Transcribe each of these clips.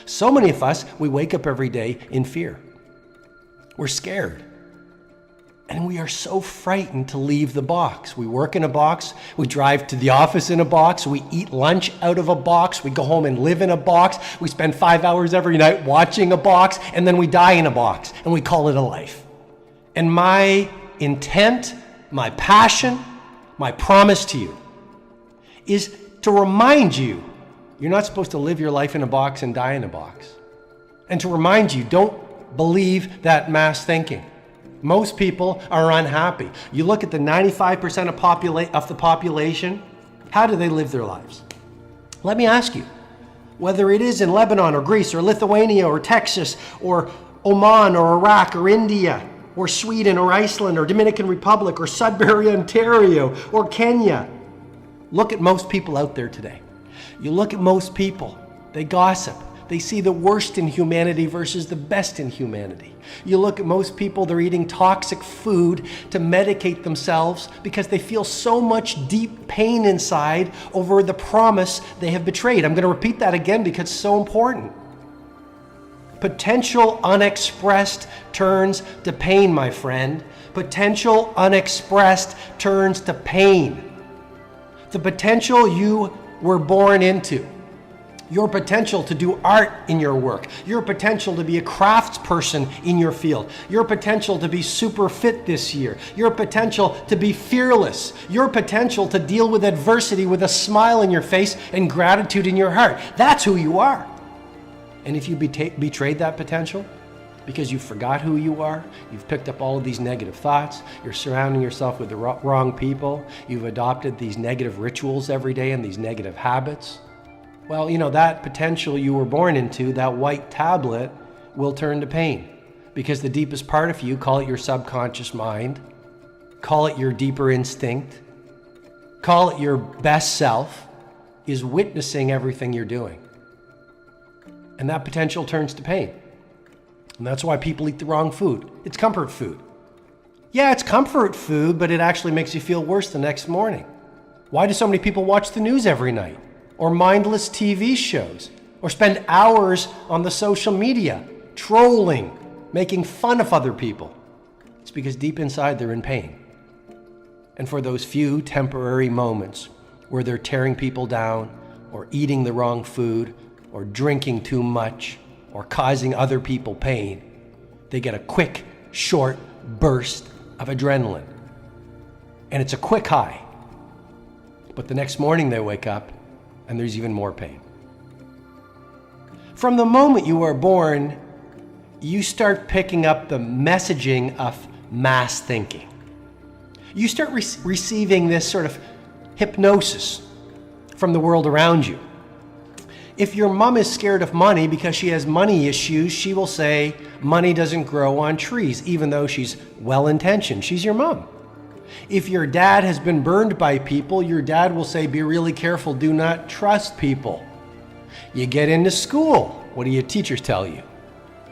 So many of us, we wake up every day in fear. We're scared. And we are so frightened to leave the box. We work in a box, we drive to the office in a box, we eat lunch out of a box, we go home and live in a box, we spend 5 hours every night watching a box, and then we die in a box, and we call it a life. And my intent, my passion, my promise to you is to remind you, you're not supposed to live your life in a box and die in a box. And to remind you, don't believe that mass thinking. Most people are unhappy. You look at the 95% of the population, how do they live their lives? Let me ask you, whether it is in Lebanon or Greece or Lithuania or Texas or Oman or Iraq or India or Sweden or Iceland or Dominican Republic or Sudbury, Ontario or Kenya, look at most people out there today. You look at most people, they gossip. They see the worst in humanity versus the best in humanity. You look at most people, they're eating toxic food to medicate themselves because they feel so much deep pain inside over the promise they have betrayed. I'm going to repeat that again because it's so important. Potential unexpressed turns to pain, my friend. Potential unexpressed turns to pain. The potential you were born into. Your potential to do art in your work, your potential to be a craftsperson in your field, your potential to be super fit this year, your potential to be fearless, your potential to deal with adversity with a smile in your face and gratitude in your heart. That's who you are. And if you betrayed that potential because you forgot who you are, you've picked up all of these negative thoughts, you're surrounding yourself with the wrong people, you've adopted these negative rituals every day and these negative habits, well, you know, that potential you were born into, that white tablet, will turn to pain. Because the deepest part of you, call it your subconscious mind, call it your deeper instinct, call it your best self, is witnessing everything you're doing. And that potential turns to pain. And that's why people eat the wrong food. It's comfort food. Yeah, it's comfort food, but it actually makes you feel worse the next morning. Why do so many people watch the news every night? Or mindless TV shows, or spend hours on the social media, trolling, making fun of other people? It's because deep inside they're in pain. And for those few temporary moments where they're tearing people down, or eating the wrong food, or drinking too much, or causing other people pain, they get a quick, short burst of adrenaline. And it's a quick high. But the next morning they wake up and there's even more pain. From the moment you are born, you start picking up the messaging of mass thinking. You start receiving this sort of hypnosis from the world around you. If your mom is scared of money because she has money issues, she will say, money doesn't grow on trees, even though she's well-intentioned. She's your mom. If your dad has been burned by people, your dad will say, be really careful, do not trust people. You get into school, what do your teachers tell you?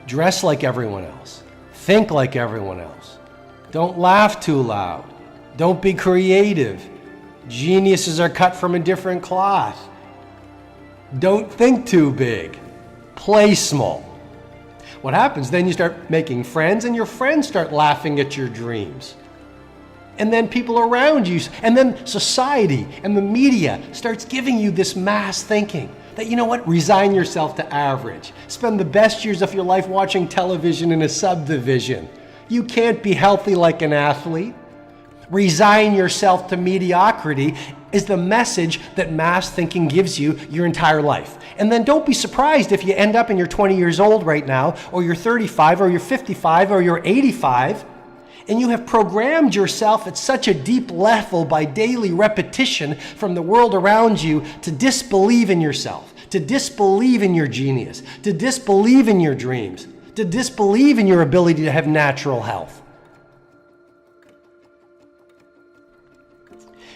Dress like everyone else. Think like everyone else. Don't laugh too loud. Don't be creative. Geniuses are cut from a different cloth. Don't think too big. Play small. What happens? Then you start making friends and your friends start laughing at your dreams. And then people around you, and then society and the media starts giving you this mass thinking that, you know what, resign yourself to average. Spend the best years of your life watching television in a subdivision. You can't be healthy like an athlete. Resign yourself to mediocrity is the message that mass thinking gives you your entire life. And then don't be surprised if you end up and you're 20 years old right now, or you're 35, or you're 55, or you're 85, and you have programmed yourself at such a deep level by daily repetition from the world around you to disbelieve in yourself, to disbelieve in your genius, to disbelieve in your dreams, to disbelieve in your ability to have natural health.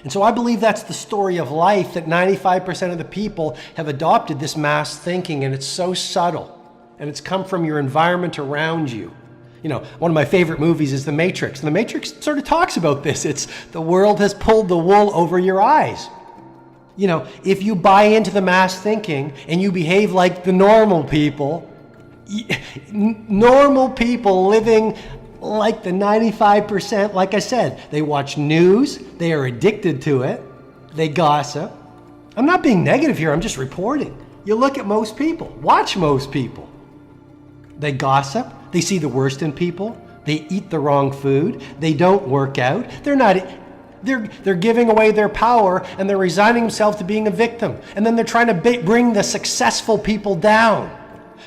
And so I believe that's the story of life, that 95% of the people have adopted this mass thinking, and it's so subtle, and it's come from your environment around you. You know, one of my favorite movies is The Matrix. And The Matrix sort of talks about this. It's the world has pulled the wool over your eyes. If you buy into the mass thinking and you behave like the normal people, normal people living like the 95%, like I said, they watch news, they are addicted to it, they gossip. I'm not being negative here, I'm just reporting. You look at most people, watch most people. They gossip, they see the worst in people, they eat the wrong food, they don't work out, they're giving away their power and they're resigning themselves to being a victim. And then they're trying to bring the successful people down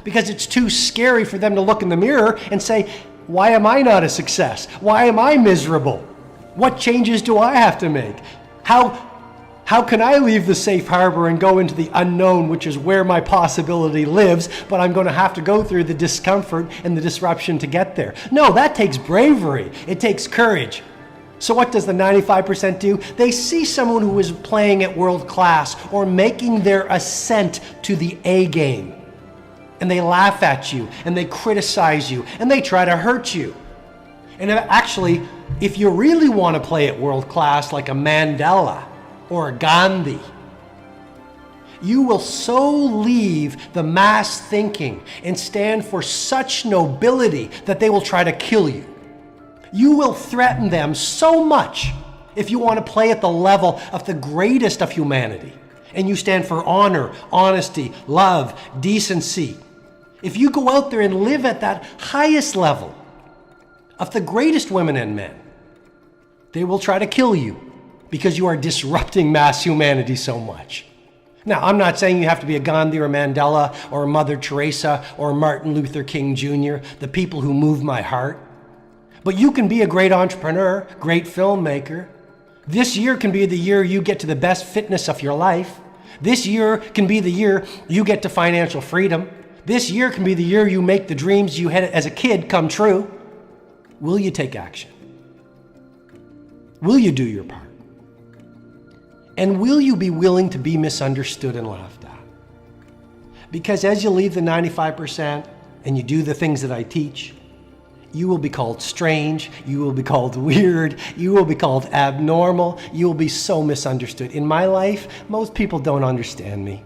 because it's too scary for them to look in the mirror and say, why am I not a success? Why am I miserable? What changes do I have to make? How can I leave the safe harbor and go into the unknown, which is where my possibility lives, but I'm going to have to go through the discomfort and the disruption to get there? No, that takes bravery. It takes courage. So what does the 95% do? They see someone who is playing at world class or making their ascent to the A game. And they laugh at you and they criticize you and they try to hurt you. And actually, if you really want to play at world class like a Mandela or a Gandhi, you will so leave the mass thinking and stand for such nobility that they will try to kill you. You will threaten them so much if you want to play at the level of the greatest of humanity and you stand for honor, honesty, love, decency. If you go out there and live at that highest level of the greatest women and men, they will try to kill you because you are disrupting mass humanity so much. Now, I'm not saying you have to be a Gandhi or a Mandela or a Mother Teresa or Martin Luther King Jr., the people who move my heart. But you can be a great entrepreneur, great filmmaker. This year can be the year you get to the best fitness of your life. This year can be the year you get to financial freedom. This year can be the year you make the dreams you had as a kid come true. Will you take action? Will you do your part? And will you be willing to be misunderstood and laughed at? Because as you leave the 95% and you do the things that I teach, you will be called strange, you will be called weird, you will be called abnormal, you will be so misunderstood. In my life, most people don't understand me.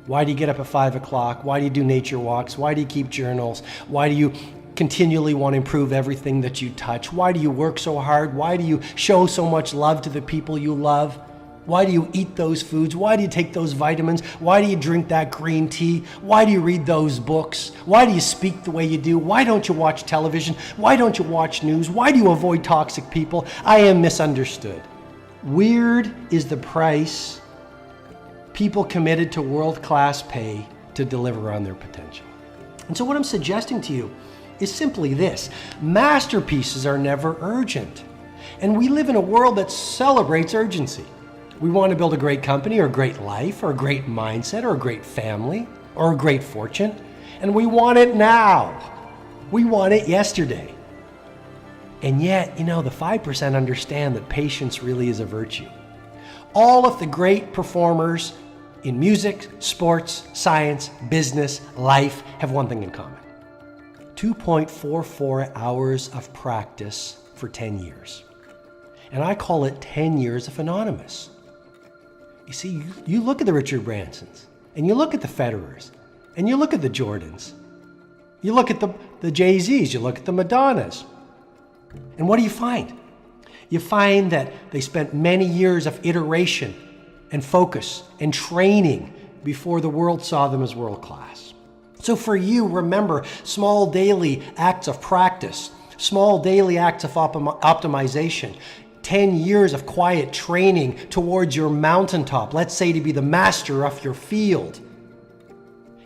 Why do you get up at 5 o'clock? Why do you do nature walks? Why do you keep journals? Why do you continually want to improve everything that you touch? Why do you work so hard? Why do you show so much love to the people you love? Why do you eat those foods? Why do you take those vitamins? Why do you drink that green tea? Why do you read those books? Why do you speak the way you do? Why don't you watch television? Why don't you watch news? Why do you avoid toxic people? I am misunderstood. Weird is the price people committed to world-class pay to deliver on their potential. And so what I'm suggesting to you is simply this: masterpieces are never urgent. And we live in a world that celebrates urgency. We want to build a great company or a great life or a great mindset or a great family or a great fortune. And we want it now. We want it yesterday. And yet, the 5% understand that patience really is a virtue. All of the great performers in music, sports, science, business, life have one thing in common: 2.44 hours of practice for 10 years. And I call it 10 years of anonymous. You see, you look at the Richard Bransons, and you look at the Federers, and you look at the Jordans, you look at the Jay-Z's, you look at the Madonnas, and what do you find? You find that they spent many years of iteration and focus and training before the world saw them as world class. So for you, remember small daily acts of practice, small daily acts of optimization, 10 years of quiet training towards your mountaintop, let's say to be the master of your field,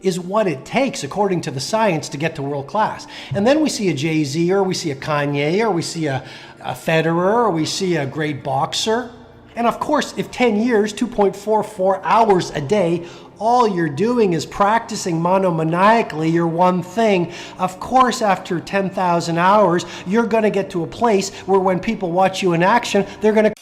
is what it takes, according to the science, to get to world class. And then we see a Jay-Z, or we see a Kanye, or we see a Federer, or we see a great boxer. And of course, if 10 years, 2.44 hours a day, all you're doing is practicing monomaniacally your one thing, of course, after 10,000 hours, you're going to get to a place where when people watch you in action, they're going to